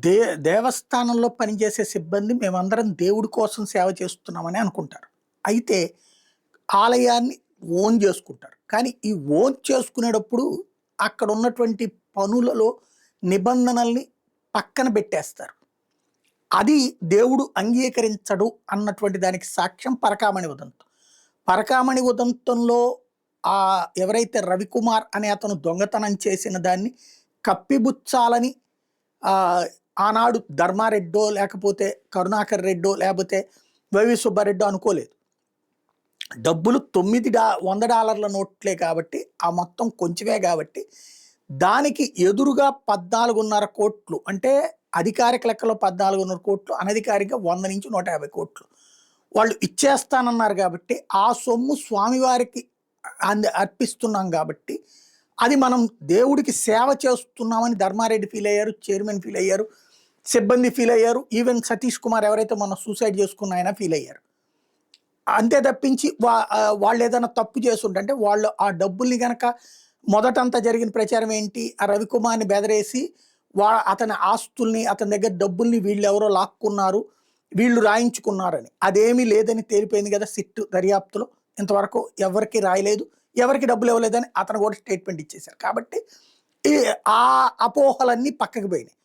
They దేవస్థానంలో పనిచేసే సిబ్బంది మేమందరం దేవుడి కోసం సేవ చేస్తున్నామని అనుకుంటారు. అయితే ఆలయాన్ని ఓన్ చేసుకుంటారు. కానీ ఈ ఓన్ చేసుకునేటప్పుడు అక్కడ ఉన్నటువంటి పనులలో నిబంధనల్ని పక్కన పెట్టేస్తారు. అది దేవుడు అంగీకరించడు అన్నటువంటి దానికి సాక్ష్యం పరకామణి ఉదంతం. పరకామణి ఉదంతంలో ఎవరైతే రవికుమార్ అనే అతను దొంగతనం చేసిన దాన్ని కప్పిబుచ్చాలని ఆనాడు ధర్మారెడ్డో లేకపోతే కరుణాకర్ రెడ్డో లేకపోతే వైవి సుబ్బారెడ్డో అనుకోలేదు. డబ్బులు $100 నోట్లే కాబట్టి ఆ మొత్తం కొంచెమే కాబట్టి దానికి ఎదురుగా 14.5 కోట్లు, అంటే అధికారిక లెక్కలో 14.5 కోట్లు, అనధికారిక 100 నుంచి 150 కోట్లు వాళ్ళు ఇచ్చేస్తానన్నారు. కాబట్టి ఆ సొమ్ము స్వామివారికి అర్పిస్తున్నాం కాబట్టి అది మనం దేవుడికి సేవ చేస్తున్నామని ధర్మారెడ్డి ఫీల్ అయ్యారు, చైర్మన్ ఫీల్ అయ్యారు, సిబ్బంది ఫీల్ అయ్యారు, ఈవెన్ సతీష్ కుమార్ ఎవరైతే మనం సూసైడ్ చేసుకున్న ఆయన ఫీల్ అయ్యారు. అంతే తప్పించి వాళ్ళు ఏదైనా తప్పు చేస్తుంటే వాళ్ళు ఆ డబ్బుల్ని గనక మొదటంతా జరిగిన ప్రచారం ఏంటి, ఆ రవికుమార్ని బెదరేసి అతని ఆస్తుల్ని అతని దగ్గర డబ్బుల్ని వీళ్ళు ఎవరో లాక్కున్నారు, వీళ్ళు రాయించుకున్నారని. అదేమీ లేదని తేలిపోయింది కదా సిట్ దర్యాప్తులో. ఇంతవరకు ఎవరికి రాయలేదు, ఎవరికి డబ్బులు ఇవ్వలేదని అతను కూడా స్టేట్మెంట్ ఇచ్చేశారు. కాబట్టి ఆ అపోహలన్నీ పక్కకి పోయినాయి.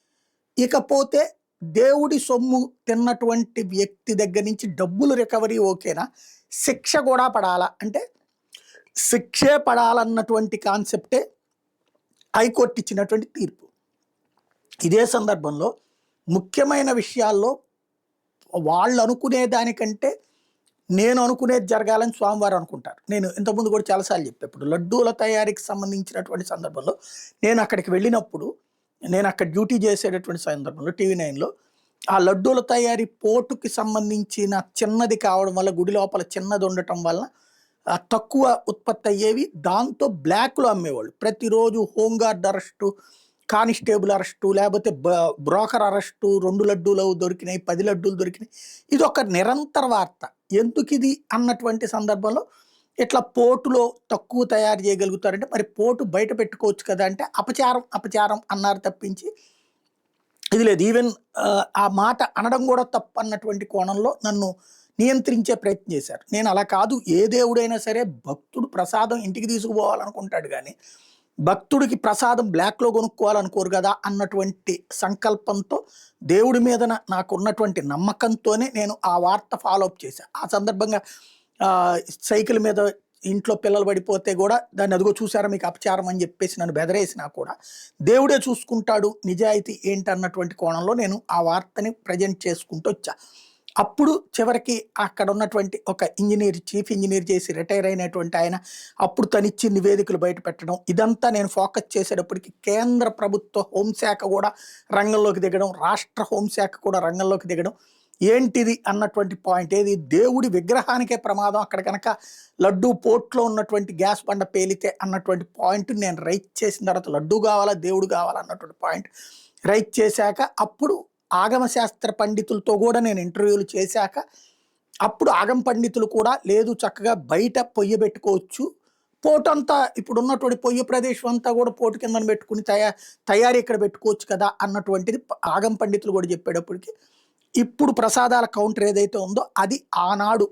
ఇకపోతే దేవుడి సొమ్ము తిన్నటువంటి వ్యక్తి దగ్గర నుంచి డబ్బులు రికవరీ ఓకేనా, శిక్ష కూడా పడాలా అంటే శిక్షే పడాలన్నటువంటి కాన్సెప్టే హైకోర్టు ఇచ్చినటువంటి తీర్పు. ఇదే సందర్భంలో ముఖ్యమైన విషయాల్లో వాళ్ళు అనుకునే దానికంటే నేను అనుకునేది జరగాలని స్వామివారు అనుకుంటారు. నేను ఇంతకుముందు కూడా చాలాసార్లు చెప్పాను. ఇప్పుడు లడ్డూల తయారీకి సంబంధించినటువంటి సందర్భంలో నేను అక్కడికి వెళ్ళినప్పుడు, నేను అక్కడ డ్యూటీ చేసేటటువంటి సందర్భంలో TV9లో ఆ లడ్డూల తయారీ పోటుకి సంబంధించిన చిన్నది కావడం వల్ల, గుడి లోపల చిన్నది ఉండటం వల్ల తక్కువ ఉత్పత్తి అయ్యేవి, దాంతో బ్లాక్లో అమ్మేవాళ్ళు. ప్రతిరోజు హోంగార్డ్ అరెస్టు, కానిస్టేబుల్ అరెస్టు, లేకపోతే బ్రోకర్ అరెస్టు, 2 లడ్డూలు దొరికినాయి, 10 లడ్డూలు దొరికినాయి. ఇది ఒక నిరంతర వార్త. ఎందుకు ఇది అన్నటువంటి సందర్భంలో ఇట్లా పోటులో తక్కువ తయారు చేయగలుగుతారంటే మరి పోటు బయట పెట్టుకోవచ్చు కదా అంటే అపచారం అన్నారు తప్పించి ఇది లేదు. ఈవెన్ ఆ మాట అనడం కూడా తప్పు అన్నటువంటి కోణంలో నన్ను నియంత్రించే ప్రయత్నం చేశారు. నేను అలా కాదు, ఏ దేవుడైనా సరే భక్తుడు ప్రసాదం ఇంటికి తీసుకుపోవాలనుకుంటాడు, కానీ భక్తుడికి ప్రసాదం బ్లాక్లో కొనుక్కోవాలనుకోరు కదా అన్నటువంటి సంకల్పంతో, దేవుడి మీద నాకు ఉన్నటువంటి నమ్మకంతోనే నేను ఆ వార్త ఫాలోఅప్ చేశాను. ఆ సందర్భంగా సైకిల్ మీద ఇంట్లో పిల్లలు పడిపోతే కూడా దాన్ని అదిగో చూసారా మీకు అపచారం అని చెప్పేసి నన్ను బెదరేసినా కూడా దేవుడే చూసుకుంటాడు నిజాయితీ ఏంటన్నటువంటి కోణంలో నేను ఆ వార్తని ప్రజెంట్ చేసుకుంటూ వచ్చా. అప్పుడు చివరికి అక్కడ ఉన్నటువంటి ఒక ఇంజనీర్, చీఫ్ ఇంజనీర్ చేసి రిటైర్ అయినటువంటి ఆయన అప్పుడు తనిచ్చి నివేదికలు బయట పెట్టడం, ఇదంతా నేను ఫోకస్ చేసేటప్పటికి కేంద్ర ప్రభుత్వ హోంశాఖ కూడా రంగంలోకి దిగడం, రాష్ట్ర హోంశాఖ కూడా రంగంలోకి దిగడం. ఏంటిది అన్నటువంటి పాయింట్, ఏది దేవుడి విగ్రహానికే ప్రమాదం, అక్కడ కనుక లడ్డూ పోర్ట్లో ఉన్నటువంటి గ్యాస్ బండ పేలితే అన్నటువంటి పాయింట్ నేను రైట్ చేసిన తర్వాత, లడ్డూ కావాలా దేవుడు కావాలా అన్నటువంటి పాయింట్ రైట్ చేశాక, అప్పుడు ఆగమ శాస్త్ర పండితులతో కూడా నేను ఇంటర్వ్యూలు చేశాక అప్పుడు ఆగమ పండితులు కూడా లేదు చక్కగా బయట పొయ్యి పెట్టుకోవచ్చు, పోటంతా ఇప్పుడు ఉన్నటువంటి పొయ్యి ప్రదేశం అంతా కూడా పోటు కింద పెట్టుకుని తయారీ ఇక్కడ పెట్టుకోవచ్చు కదా అన్నటువంటిది ఆగమ పండితులు కూడా చెప్పేటప్పటికి ఇప్పుడు ప్రసాదాల కౌంటర్ ఏదైతే ఉందో అది ఆనాడు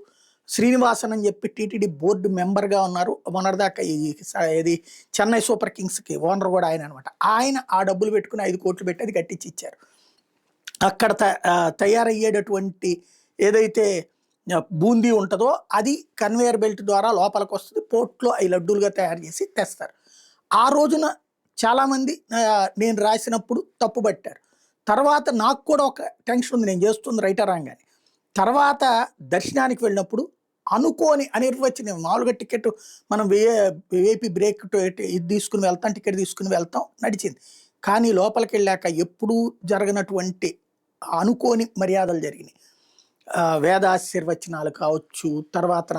శ్రీనివాసన్ అని చెప్పి టీటీడీ బోర్డు మెంబర్గా ఉన్నారు, మొన్నటిదాకా ఇది చెన్నై సూపర్ కింగ్స్కి ఓనర్ కూడా ఆయన అనమాట. ఆయన ఆ డబ్బులు పెట్టుకుని 5 కోట్లు పెట్టి అది కట్టించి ఇచ్చారు. అక్కడ తయారయ్యేటటువంటి ఏదైతే బూందీ ఉంటుందో అది కన్వేయర్ బెల్ట్ ద్వారా లోపలికి వస్తుంది, పోర్ట్లో 5 లడ్డూలుగా తయారు చేసి తెస్తారు. ఆ రోజున చాలామంది నేను రాసినప్పుడు తప్పు పట్టారు. తర్వాత నాకు కూడా ఒక టెన్షన్ ఉంది, నేను చేస్తుంది రైటర్ రాగానే. తర్వాత దర్శనానికి వెళ్ళినప్పుడు అనుకోని అనిర్వచనీయం, మామూలుగా టికెట్ మనం వేపీ బ్రేక్ ఇది తీసుకుని వెళ్తాం, టికెట్ తీసుకుని వెళ్తాం నడిచింది. కానీ లోపలికి వెళ్ళాక ఎప్పుడూ జరగనటువంటి అనుకోని మర్యాదలు జరిగినాయి. వేదాశీర్వచనాలు కావచ్చు, తర్వాత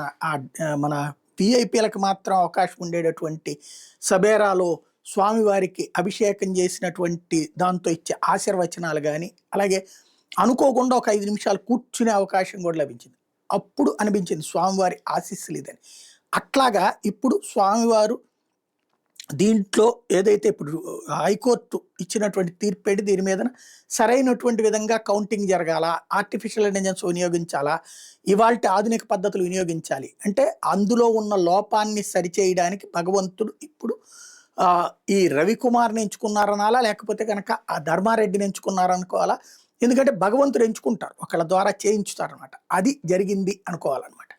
మన విఐపీలకు మాత్రం అవకాశం ఉండేటటువంటి సబేరాలో స్వామివారికి అభిషేకం చేసినటువంటి దాంతో ఇచ్చే ఆశీర్వచనాలు కానీ, అలాగే అనుకోకుండా ఒక 5 నిమిషాలు కూర్చునే అవకాశం కూడా లభించింది. అప్పుడు అనిపించింది స్వామివారి ఆశీస్సులు ఇదని. అట్లాగా ఇప్పుడు స్వామివారు దీంట్లో ఏదైతే ఇప్పుడు హైకోర్టు ఇచ్చినటువంటి తీర్పేంటి దీని మీద సరైనటువంటి విధంగా కౌంటింగ్ జరగాల, ఆర్టిఫిషియల్ ఇంటెలిజెన్స్ వినియోగించాలా, ఇవాల్టి ఆధునిక పద్ధతులు వినియోగించాలి అంటే అందులో ఉన్న లోపాన్ని సరిచేయడానికి భగవంతుడు ఇప్పుడు ఈ రవికుమార్ని ఎంచుకున్నారనాలా, లేకపోతే కనుక ఆ ధర్మారెడ్డిని ఎంచుకున్నారనుకోవాలా. ఎందుకంటే భగవంతుడు ఎంచుకుంటారు, ఒకళ్ళ ద్వారా చేయించుతారనమాట. అది జరిగింది అనుకోవాలన్నమాట.